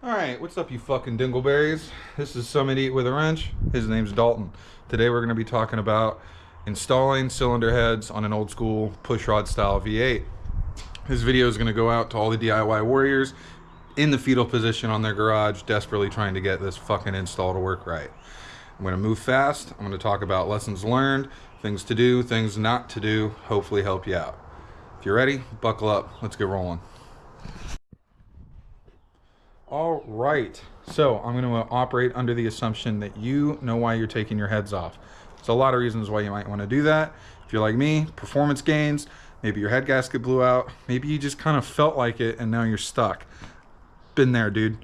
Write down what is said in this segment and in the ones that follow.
Alright, what's up you fucking dingleberries? This is Summit Eat with a Wrench. His name's Dalton. Today we're going to be talking about installing cylinder heads on an old school pushrod style V8. This video is going to go out to all the DIY warriors in the fetal position on their garage, desperately trying to get this fucking install to work right. I'm going to move fast. I'm going to talk about lessons learned, things to do, things not to do, hopefully help you out. If you're ready, buckle up. Let's get rolling. All right, so I'm going to operate under the assumption that you know why you're taking your heads off. There's a lot of reasons why you might want to do that. If you're like me, performance gains, maybe your head gasket blew out, maybe you just kind of felt like it and now you're stuck. Been there, dude.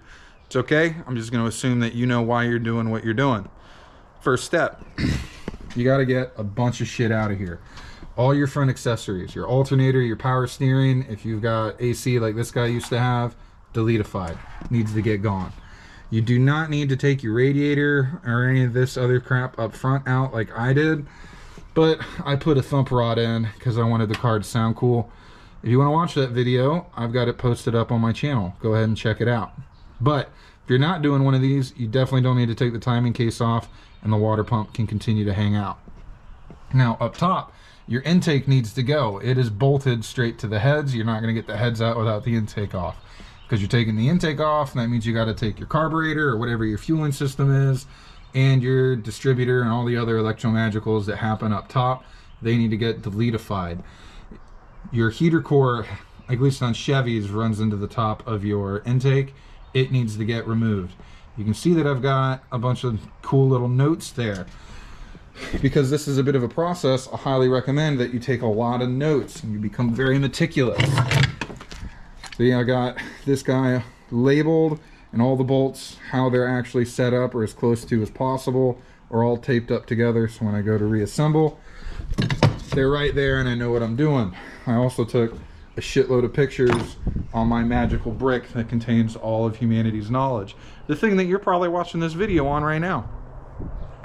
It's okay. I'm just going to assume that you know why you're doing what you're doing. First step, you got to get a bunch of shit out of here. All your front accessories, your alternator, your power steering, if you've got AC like this guy used to have, deletified, needs to get gone. You do not need to take your radiator or any of this other crap up front out like I did, but I put a thump rod in because I wanted the car to sound cool. If you want to watch that video, I've got it posted up on my channel. Go ahead and check it out. But if you're not doing one of these, you definitely don't need to take the timing case off, and the water pump can continue to hang out. Now up top, your intake needs to go. It is bolted straight to the heads. You're not going to get the heads out without the intake off. Because you're taking the intake off, and that means you got to take your carburetor or whatever your fueling system is, and your distributor and all the other electromagicals that happen up top, they need to get deletified. Your heater core, at least on Chevys, runs into the top of your intake. It needs to get removed. You can see that I've got a bunch of cool little notes there. Because this is a bit of a process, I highly recommend that you take a lot of notes and you become very meticulous. So yeah, I got this guy labeled, and all the bolts, how they're actually set up or as close to as possible, are all taped up together, so when I go to reassemble, they're right there and I know what I'm doing. I also took a shitload of pictures on my magical brick that contains all of humanity's knowledge. The thing that you're probably watching this video on right now.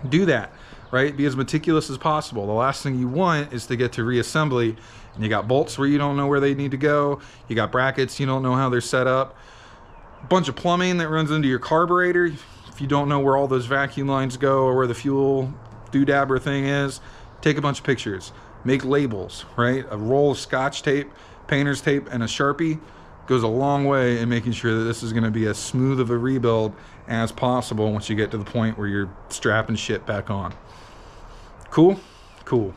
Do that, right? Be as meticulous as possible. The last thing you want is to get to reassembly and you got bolts where you don't know where they need to go. You got brackets, you don't know how they're set up. A bunch of plumbing that runs into your carburetor. If you don't know where all those vacuum lines go or where the fuel doodabber thing is, take a bunch of pictures. Make labels, right? A roll of Scotch tape, painter's tape, and a Sharpie goes a long way in making sure that this is going to be as smooth of a rebuild as possible once you get to the point where you're strapping shit back on. Cool? Cool.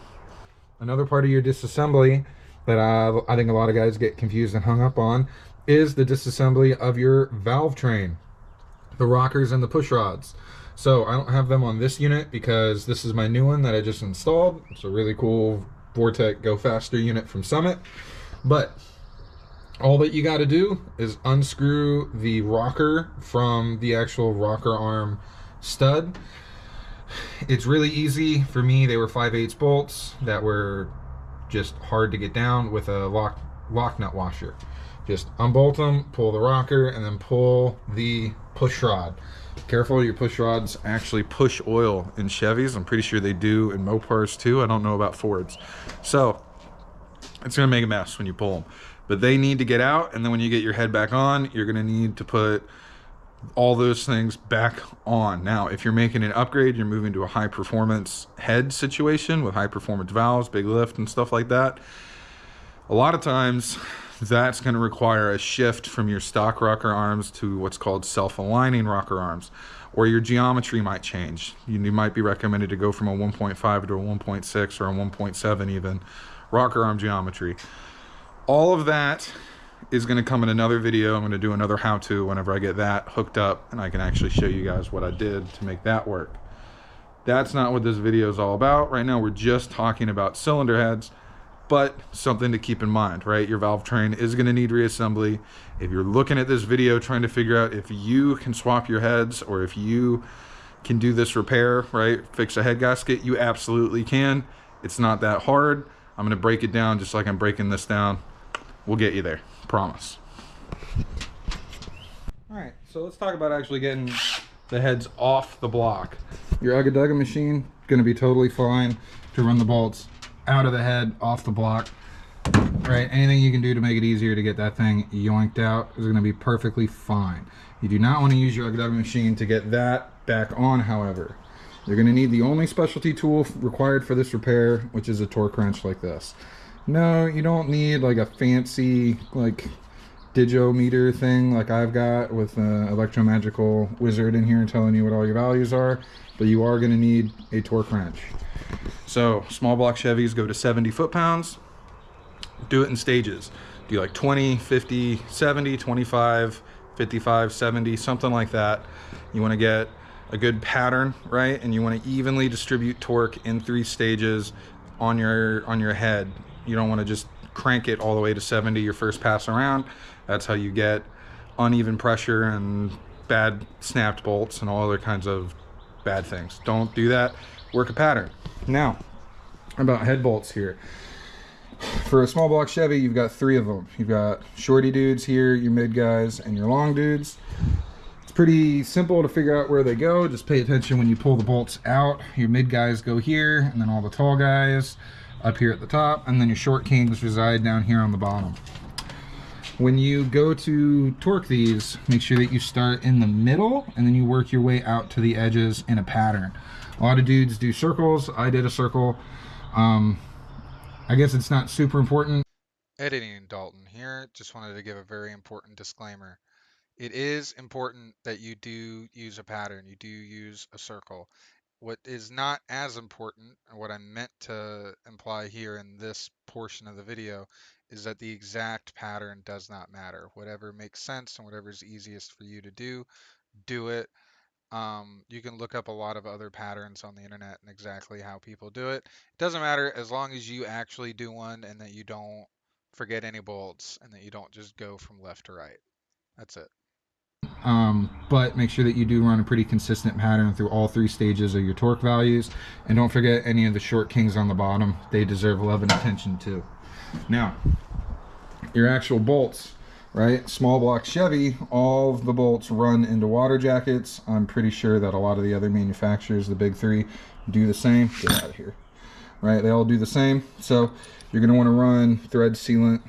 Another part of your disassembly that I think a lot of guys get confused and hung up on is the disassembly of your valve train, the rockers and the push rods. So I don't have them on this unit because this is my new one that I just installed. It's a really cool Vortec Go Faster unit from Summit. But all that you got to do is unscrew the rocker from the actual rocker arm stud. It's really easy. For me, they were 5/8 bolts that were just hard to get down with a lock nut washer. Just unbolt them, pull the rocker, and then pull the push rod. Careful, your push rods actually push oil in Chevys. I'm pretty sure they do in Mopars too. I don't know about Fords. So it's gonna make a mess when you pull them. But they need to get out, and then when you get your head back on, you're gonna need to put all those things back on. Now, if you're making an upgrade, you're moving to a high performance head situation with high performance valves, big lift and stuff like that. A lot of times that's going to require a shift from your stock rocker arms to what's called self-aligning rocker arms, or your geometry might change. You might be recommended to go from a 1.5 to a 1.6 or a 1.7 even rocker arm geometry. All of that is going to come in another video. I'm going to do another how-to whenever I get that hooked up and I can actually show you guys what I did to make that work. That's not what this video is all about. Right now we're just talking about cylinder heads, but something to keep in mind, right? Your valve train is going to need reassembly. If you're looking at this video trying to figure out if you can swap your heads or if you can do this repair, right? Fix a head gasket, you absolutely can. It's not that hard. I'm going to break it down just like I'm breaking this down. We'll get you there. Promise. Alright, so let's talk about actually getting the heads off the block. Your Ugga machine going to be totally fine to run the bolts out of the head, off the block. right? Anything you can do to make it easier to get that thing yoinked out is going to be perfectly fine. You do not want to use your ugg machine to get that back on, however. You're going to need the only specialty tool required for this repair, which is a torque wrench like this. No, you don't need like a fancy like digometer thing like I've got with an electromagical wizard in here telling you what all your values are, but you are going to need a torque wrench. So small block Chevys go to 70 foot-pounds. Do it in stages. Do like 20, 50, 70, 25, 55, 70, something like that. You want to get a good pattern, right? And you want to evenly distribute torque in 3 stages on your head. You don't want to just crank it all the way to 70 your first pass around. That's how you get uneven pressure and bad snapped bolts and all other kinds of bad things. Don't do that. Work a pattern. Now, about head bolts here. For a small block Chevy, you've got 3 of them. You've got shorty dudes here, your mid guys, and your long dudes. It's pretty simple to figure out where they go. Just pay attention when you pull the bolts out. Your mid guys go here, and then all the tall guys up here at the top, and then your short kings reside down here on the bottom. When you go to torque these, make sure that you start in the middle, and then you work your way out to the edges in a pattern. A lot of dudes do circles. I did a circle. I guess it's not super important. Editing Dalton here. Just wanted to give a very important disclaimer. It is important that you do use a pattern, you do use a circle. What is not as important, and what I meant to imply here in this portion of the video, is that the exact pattern does not matter. Whatever makes sense and whatever is easiest for you to do it. You can look up a lot of other patterns on the internet and exactly how people do it. It doesn't matter as long as you actually do one and that you don't forget any bolts and that you don't just go from left to right. That's it. But make sure that you do run a pretty consistent pattern through all 3 stages of your torque values. And don't forget any of the short kings on the bottom. They deserve love and attention too. Now, your actual bolts. Right, small block Chevy, all of the bolts run into water jackets. I'm pretty sure that a lot of the other manufacturers, the big 3, do the same. Get out of here. Right, they all do the same. So you're going to want to run thread sealant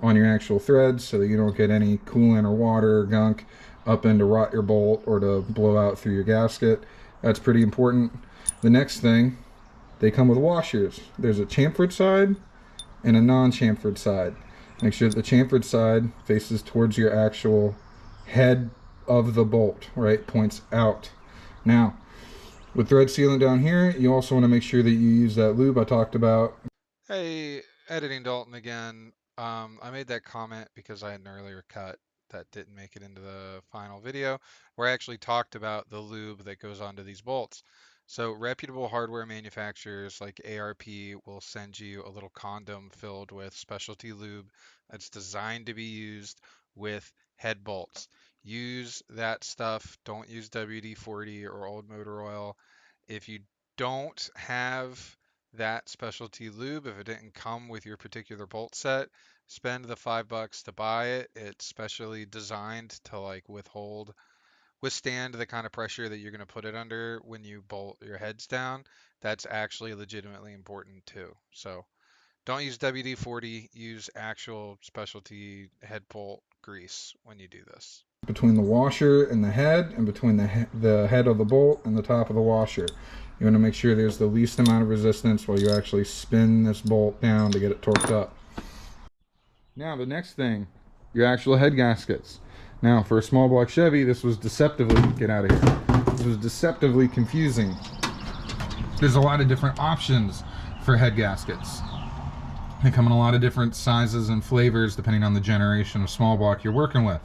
on your actual threads so that you don't get any coolant or water or gunk up in to rot your bolt or to blow out through your gasket. That's pretty important. The next thing, they come with washers. There's a chamfered side and a non-chamfered side. Make sure that the chamfered side faces towards your actual head of the bolt, right? Points out. Now, with thread sealant down here, you also want to make sure that you use that lube I talked about. Hey, Editing Dalton again. I made that comment because I had an earlier cut that didn't make it into the final video where I actually talked about the lube that goes onto these bolts. So reputable hardware manufacturers like ARP will send you a little condom filled with specialty lube that's designed to be used with head bolts. Use that stuff. Don't use WD-40 or old motor oil. If you don't have that specialty lube, if it didn't come with your particular bolt set, spend the $5 to buy it. It's specially designed to like withstand the kind of pressure that you're going to put it under when you bolt your heads down. That's actually legitimately important too. So don't use WD-40, use actual specialty head bolt grease when you do this. Between the washer and the head, and between the head of the bolt and the top of the washer. You want to make sure there's the least amount of resistance while you actually spin this bolt down to get it torqued up. Now the next thing, your actual head gaskets. Now for a small block Chevy, this was deceptively, get out of here, this was deceptively confusing. There's a lot of different options for head gaskets. They come in a lot of different sizes and flavors depending on the generation of small block you're working with.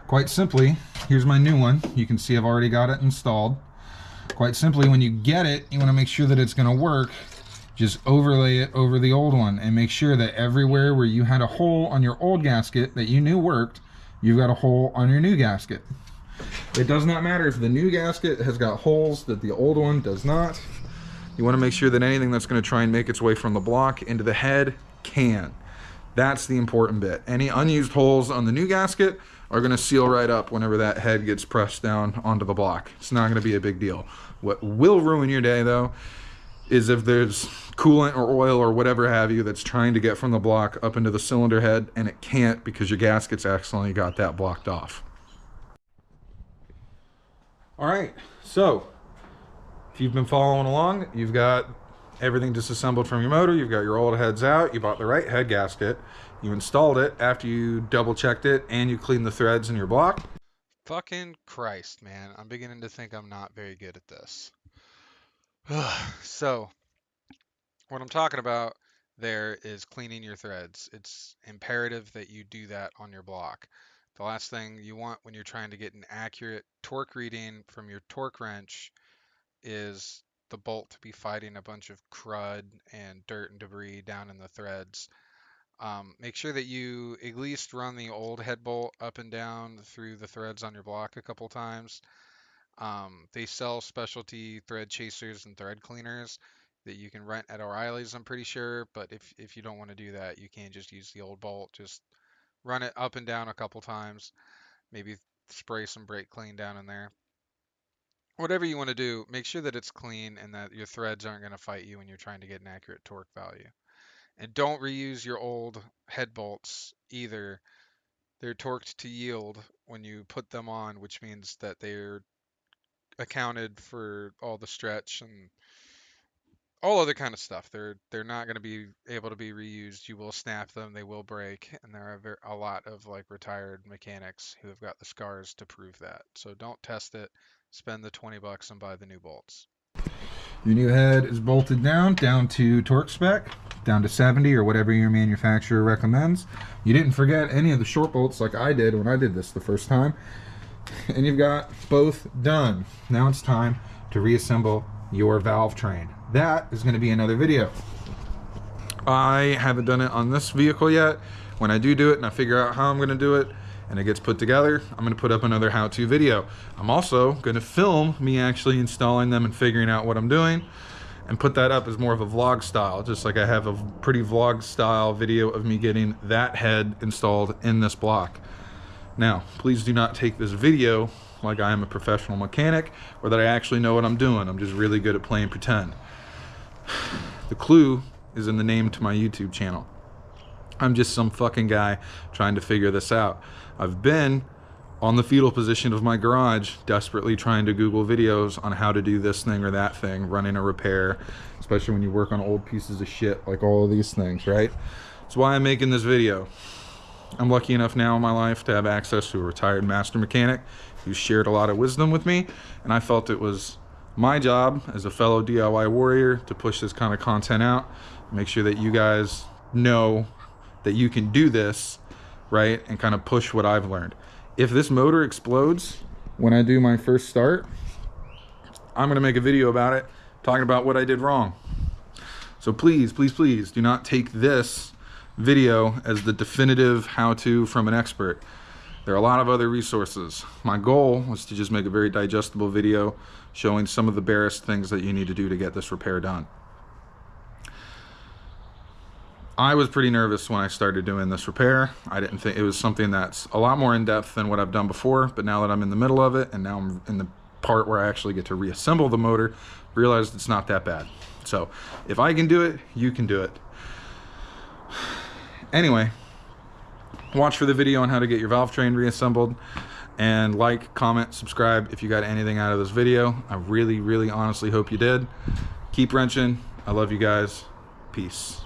Quite simply, here's my new one. You can see I've already got it installed. Quite simply, when you get it, you want to make sure that it's going to work. Just overlay it over the old one and make sure that everywhere where you had a hole on your old gasket that you knew worked, you've got a hole on your new gasket. It does not matter if the new gasket has got holes that the old one does not. You want to make sure that anything that's going to try and make its way from the block into the head can. That's the important bit. Any unused holes on the new gasket are going to seal right up whenever that head gets pressed down onto the block. It's not going to be a big deal. What will ruin your day though is if there's coolant or oil or whatever have you that's trying to get from the block up into the cylinder head, and it can't because your gasket's accidentally got that blocked off. All right, so if you've been following along, you've got everything disassembled from your motor, you've got your old heads out, you bought the right head gasket, you installed it after you double checked it, and you cleaned the threads in your block. Fucking Christ, man. I'm beginning to think I'm not very good at this. So, what I'm talking about there is cleaning your threads. It's imperative that you do that on your block. The last thing you want when you're trying to get an accurate torque reading from your torque wrench is the bolt to be fighting a bunch of crud and dirt and debris down in the threads. Make sure that you at least run the old head bolt up and down through the threads on your block a couple times. They sell specialty thread chasers and thread cleaners that you can rent at O'Reilly's, I'm pretty sure. But if you don't want to do that, you can just use the old bolt. Just run it up and down a couple times. Maybe spray some brake clean down in there. Whatever you want to do, make sure that it's clean and that your threads aren't going to fight you when you're trying to get an accurate torque value. And don't reuse your old head bolts either. They're torqued to yield when you put them on, which means that they're accounted for all the stretch and all other kind of stuff. They're not going to be able to be reused. You will snap them, they will break, and there are a lot of like retired mechanics who have got the scars to prove that. So don't test it. Spend the $20 and buy the new bolts. Your new head is bolted down to torque spec, down to 70 or whatever your manufacturer recommends. You didn't forget any of the short bolts like I did when I did this the first time. And you've got both done. Now it's time to reassemble your valve train. That is going to be another video. I haven't done it on this vehicle yet. When I do it and I figure out how I'm going to do it and it gets put together, I'm going to put up another how-to video. I'm also going to film me actually installing them and figuring out what I'm doing and put that up as more of a vlog style, just like I have a pretty vlog style video of me getting that head installed in this block. Now, please do not take this video like I am a professional mechanic or that I actually know what I'm doing. I'm just really good at playing pretend. The clue is in the name to my YouTube channel. I'm just some fucking guy trying to figure this out. I've been on the fetal position of my garage, desperately trying to Google videos on how to do this thing or that thing, running a repair, especially when you work on old pieces of shit like all of these things, right? That's why I'm making this video. I'm lucky enough now in my life to have access to a retired master mechanic who shared a lot of wisdom with me, and I felt it was my job as a fellow DIY warrior to push this kind of content out, make sure that you guys know that you can do this, right, and kind of push what I've learned. If this motor explodes when I do my first start, I'm gonna make a video about it, talking about what I did wrong. So please, please, please do not take this video as the definitive how-to from an expert. There are a lot of other resources. My goal was to just make a very digestible video showing some of the barest things that you need to do to get this repair done. I was pretty nervous when I started doing this repair. I didn't think it was something that's a lot more in-depth than what I've done before, but now that I'm in the middle of it and now I'm in the part where I actually get to reassemble the motor, realized it's not that bad. So if I can do it, you can do it. Anyway, watch for the video on how to get your valve train reassembled, and like, comment, subscribe if you got anything out of this video. I really, really honestly hope you did. Keep wrenching. I love you guys. Peace.